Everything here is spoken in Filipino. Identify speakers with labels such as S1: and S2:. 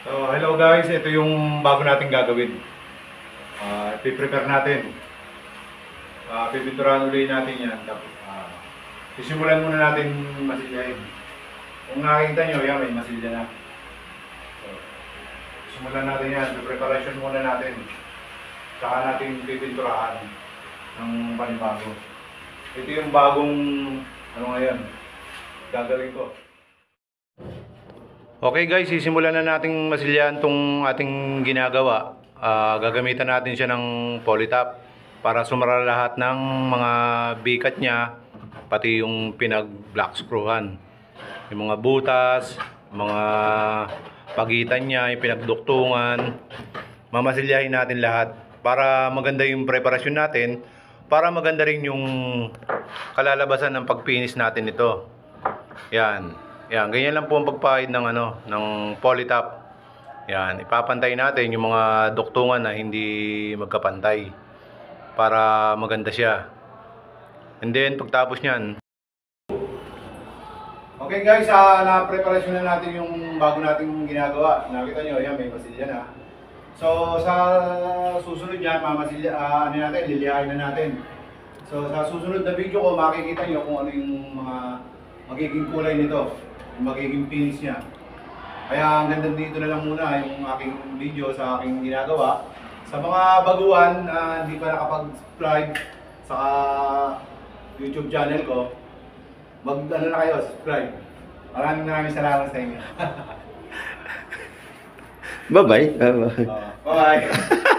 S1: So, hello guys, ito yung bago nating gagawin. I-prepare natin. Pipinturahan ulit natin yan. Tapos, sisimulan muna natin masilyahin. Kung nakikita nyo, yan may masilya na. So, simulan natin yan. Preparation muna natin. Saka natin pipinturahan ng panibago. Ito yung bagong, ano ngayon, gagawin ko. Okay guys, sisimulan na nating masilyahan tong ating ginagawa. Gagamitan natin siya ng polytop para sumara lahat ng mga bikat niya, pati yung pinag-black screwan. Yung mga butas, mga pagitan niya, yung pinagduktungan. Mamasilyahin natin lahat para maganda yung preparasyon natin, para maganda rin yung kalalabasan ng pag-finish natin ito. Yan. Yan, ganyan lang po ang pagpahid ng ng polytop. Yan, ipapantay natin yung mga duktungan na hindi magkapantay para maganda siya. And then pagtapos niyan. Okay guys, na-preparasyon na natin yung bago nating ginagawa. Nakita nyo, yan may masilya na. So sa susunod niyan, lilihain na natin. So sa susunod na video ko, makikita nyo kung ano yung mga magiging kulay nito, yung magiging finish niya. Kaya hanggang dito na lang muna yung aking video sa aking ginagawa. Sa mga baguhan na hindi pa nakapag-subscribe sa YouTube channel ko, na kayo, subscribe. Maraming salamat sa inyo.
S2: Bye-bye.
S1: Bye-bye.